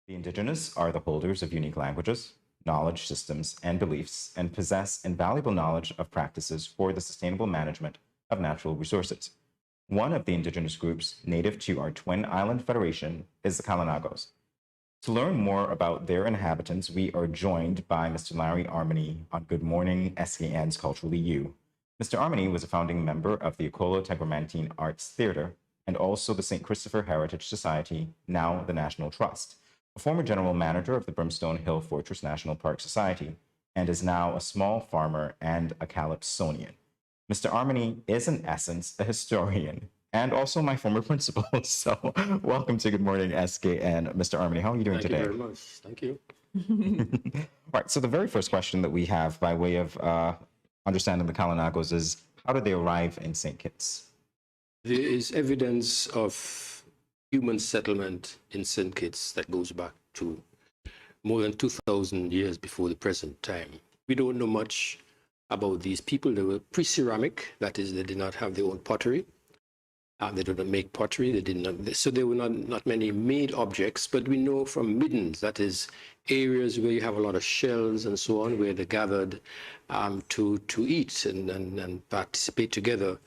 The indigenous are the holders of unique languages, knowledge systems, and beliefs, and possess invaluable knowledge of practices for the sustainable management of natural resources. One of the indigenous groups native to our Twin Island Federation is the Kalinagos. To learn more about their inhabitants, we are joined by Mr. Larry Armony on Good Morning SKN's Culturally You. Mr. Armony was a founding member of the Okolo Tegumentine Arts Theatre and also the St. Christopher Heritage Society, now the National Trust, a former general manager of the Brimstone Hill Fortress National Park Society, and is now a small farmer and a Calypsonian. Mr. Armony is, in essence, a historian and also my former principal. So welcome to Good Morning SKN. Mr. Armony, how are you doing today? Thank you very much. Thank you. All right, so the very first question that we have by way of understanding the Kalinagos is, how did they arrive in St. Kitts? There is evidence of human settlement in St. Kitts that goes back to more than 2,000 years before the present time. We don't know much about these people. They were pre-ceramic, that is, they did not have their own pottery. They did not make pottery. They did not. So there were not many made objects. But we know from middens, that is, areas where you have a lot of shells and so on, where they gathered to eat and participate together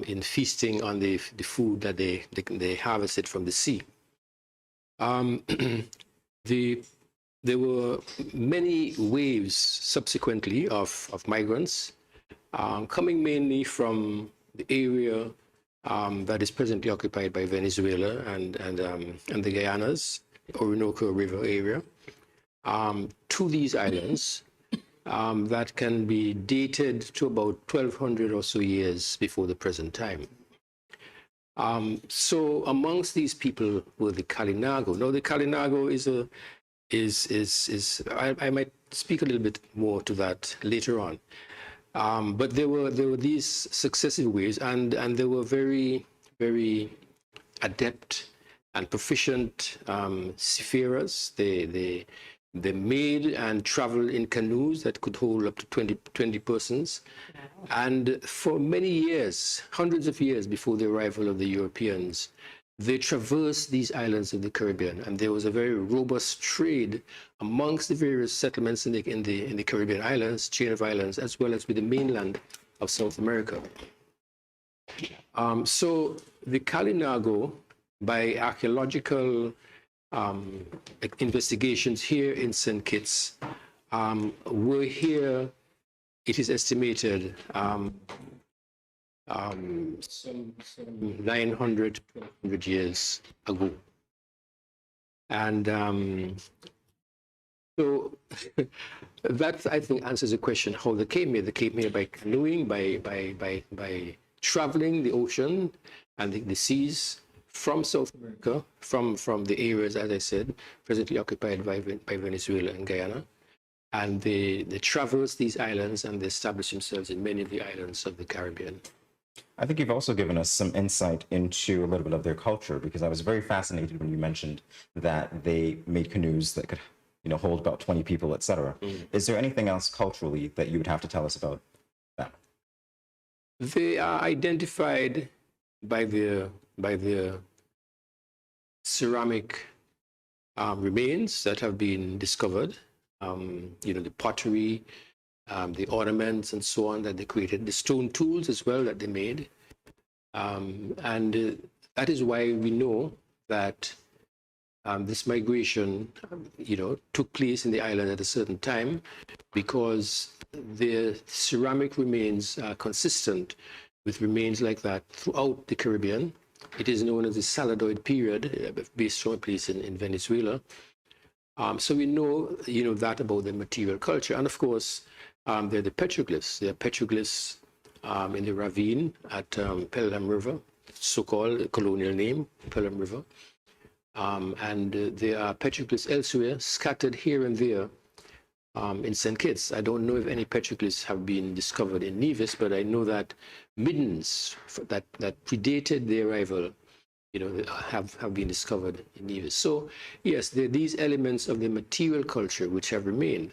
in feasting on the food that they harvested from the sea. There were many waves subsequently of migrants coming mainly from the area that is presently occupied by Venezuela and the Guyanas, Orinoco River area, to these islands that can be dated to about 1,200 or so years before the present time. So amongst these people were the Kalinago. Now the Kalinago I might speak a little bit more to that later on. But there were these successive ways, and they were very, very adept and proficient seafarers. They made and traveled in canoes that could hold up to 20 persons. And for many years, hundreds of years before the arrival of the Europeans, they traversed these islands of the Caribbean, and there was a very robust trade amongst the various settlements in the Caribbean islands, chain of islands, as well as with the mainland of South America. So the Kalinago, by archaeological investigations here in St. Kitts, were here, it is estimated, some 900 to 1,200 years ago. And so that, I think, answers the question how they came here. They came here by canoeing, by traveling the ocean and the seas from South America, from the areas, as I said, presently occupied by Venezuela and Guyana. And they traversed these islands and they established themselves in many of the islands of the Caribbean. I think you've also given us some insight into a little bit of their culture, because I was very fascinated when you mentioned that they made canoes that could, hold about 20 people, etc. Is there anything else culturally that you would have to tell us about them? They are identified by their ceramic remains that have been discovered. The pottery, the ornaments and so on that they created, the stone tools as well that they made. And that is why we know that this migration, took place in the island at a certain time, because the ceramic remains are consistent with remains like that throughout the Caribbean. It is known as the Saladoid period, based on a place in Venezuela. So we know, that about the material culture. And of course, they're the petroglyphs. They're petroglyphs in the ravine at Pelham River, so-called colonial name, Pelham River. And there are petroglyphs elsewhere, scattered here and there in St. Kitts. I don't know if any petroglyphs have been discovered in Nevis, but I know that middens that predated the arrival, have been discovered in Nevis. So yes, there are these elements of the material culture which have remained.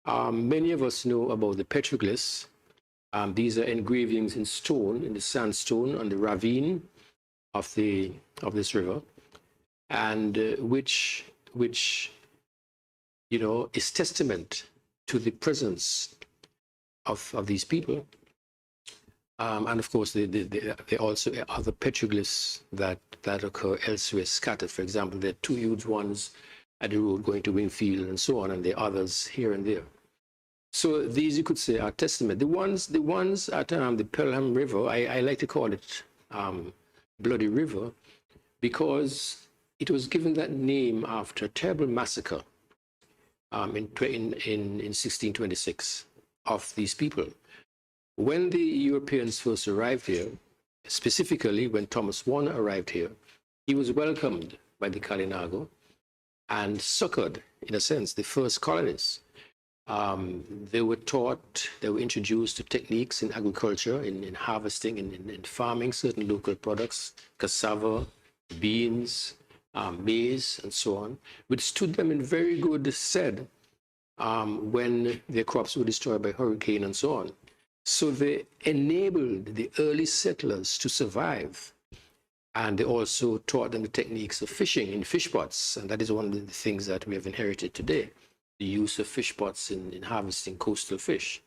Many of us know about the petroglyphs. These are engravings in stone, in the sandstone on the ravine of this river, and which which, you know, is testament to the presence of these people. And of course, there also are other petroglyphs that occur elsewhere scattered. For example, there are two huge ones at the road going to Wingfield and so on, and there are others here and there. So these, you could say, are testament. The ones at the Pelham River, I like to call it Bloody River, because it was given that name after a terrible massacre in 1626 of these people. When the Europeans first arrived here, specifically when Thomas Warner arrived here, he was welcomed by the Kalinago and succored, in a sense, the first colonists. They were taught, they were introduced to techniques in agriculture, in harvesting, in farming certain local products, cassava, beans, maize, and so on, which stood them in very good stead when their crops were destroyed by hurricane and so on. So they enabled the early settlers to survive. And they also taught them the techniques of fishing in fish pots. And that is one of the things that we have inherited today, the use of fish pots in harvesting coastal fish.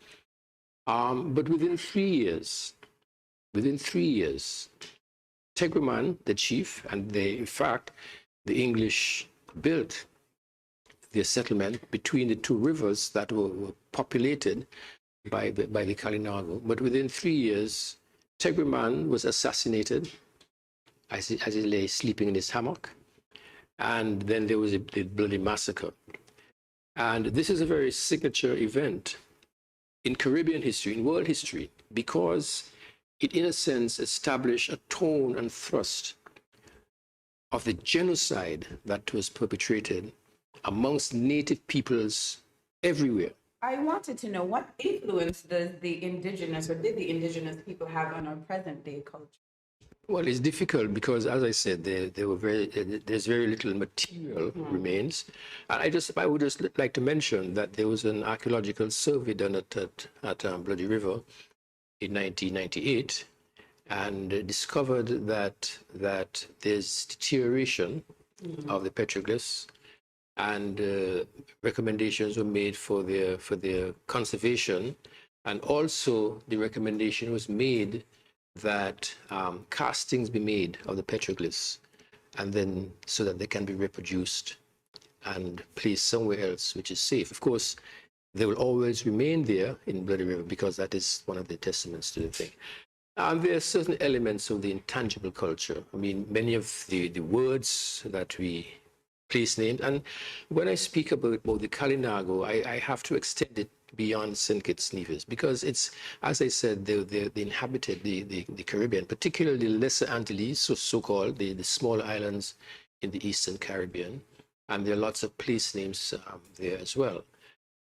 But within 3 years, Teguman, the chief, and in fact, the English built their settlement between the two rivers that were populated by the Kalinago. But within 3 years, Teguman was assassinated as he lay sleeping in his hammock. And then there was the bloody massacre. And this is a very signature event in Caribbean history, in world history, because it, in a sense, established a tone and thrust of the genocide that was perpetrated amongst native peoples everywhere. I wanted to know, what influence does the indigenous, or did the indigenous people have on our present day culture? Well, it's difficult because, as I said, there's very little material remains. And I would just like to mention that there was an archaeological survey done at Bloody River in 1998, and discovered that there's deterioration of the petroglyphs, and recommendations were made for their conservation, and also the recommendation was made that castings be made of the petroglyphs, and then so that they can be reproduced and placed somewhere else which is safe. Of course, they will always remain there in Bloody River because that is one of the testaments to the thing. And there are certain elements of the intangible culture. I mean, many of the words that we place names, and when I speak about the Kalinago, I have to extend it beyond St. Kitts Nevis, because it's, as I said, they inhabited the Caribbean, particularly the Lesser Antilles, so-called the smaller islands in the Eastern Caribbean, and there are lots of place names there as well.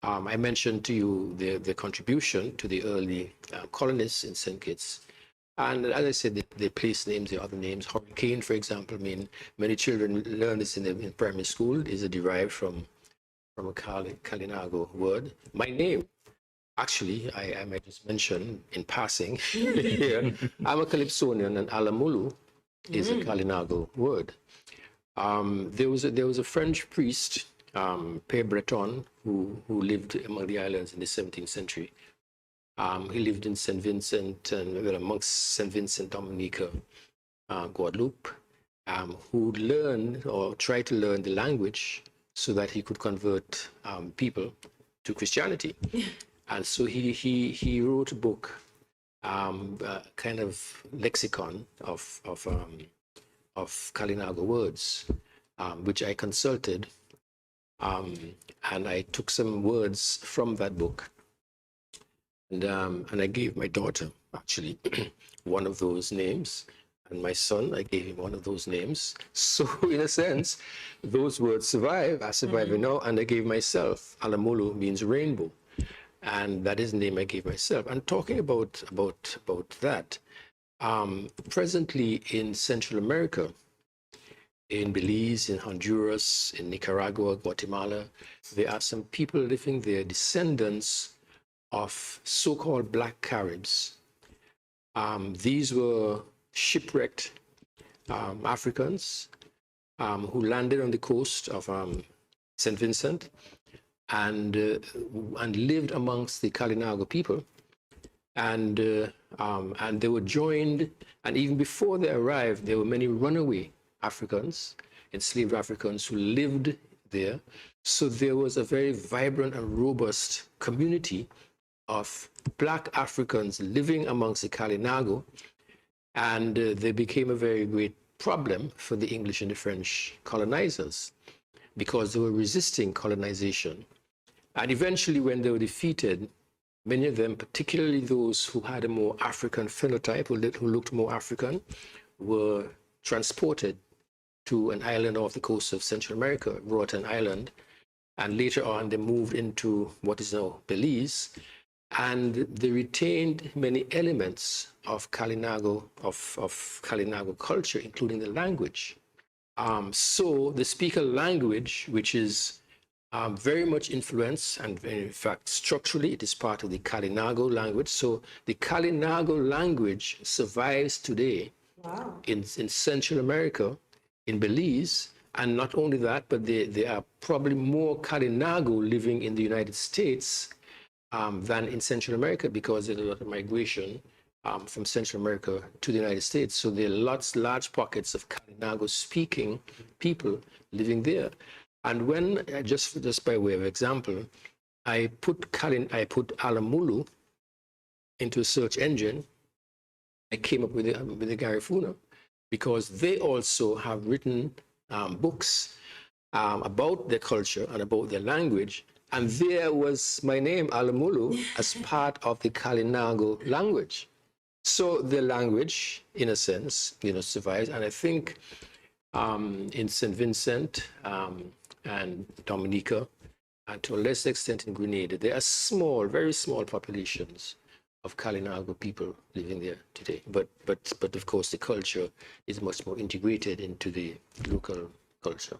I mentioned to you the contribution to the early colonists in St. Kitts. And as I said, the place names, the other names, hurricane, for example, I mean, many children learn this in primary school, is derived from a Kalinago word. My name, actually, I might just mention in passing here, I'm a Calypsonian, and Alamulu is a Kalinago word. There was a French priest, Père Breton, who lived among the islands in the 17th century. He lived in St. Vincent, and amongst St. Vincent, Dominica, Guadeloupe, who learned or tried to learn the language so that he could convert people to Christianity. And so he wrote a book, kind of lexicon of Kalinago words, which I consulted, and I took some words from that book. And I gave my daughter, actually, one of those names. And my son, I gave him one of those names. So in a sense, those words survive. I survive now. And I gave myself, Alamolo means rainbow. And that is the name I gave myself. And talking about that, presently in Central America, in Belize, in Honduras, in Nicaragua, Guatemala, there are some people living there, descendants of so-called Black Caribs. These were shipwrecked Africans who landed on the coast of St. Vincent and lived amongst the Kalinago people. And they were joined, and even before they arrived, there were many runaway Africans, enslaved Africans who lived there. So there was a very vibrant and robust community of Black Africans living amongst the Kalinago, and they became a very great problem for the English and the French colonizers because they were resisting colonization. And eventually, when they were defeated, many of them, particularly those who had a more African phenotype, who looked more African, were transported to an island off the coast of Central America, Roatan Island, and later on they moved into what is now Belize, and they retained many elements of Kalinago, of Kalinago culture, including the language. So they speak a language which is very much influenced, and in fact, structurally, it is part of the Kalinago language. So the Kalinago language survives today in Central America, in Belize, and not only that, but there are probably more Kalinago living in the United States than in Central America, because there's a lot of migration from Central America to the United States. So there are large pockets of Kalinago-speaking people living there. And when, just by way of example, I put Alamulu into a search engine, I came up with the Garifuna, because they also have written books about their culture and about their language. And there was my name, Alamulu, as part of the Kalinago language. So the language, in a sense, survives. And I think in St. Vincent and Dominica, and to a lesser extent in Grenada, there are small, very small populations of Kalinago people living there today. But of course, the culture is much more integrated into the local culture.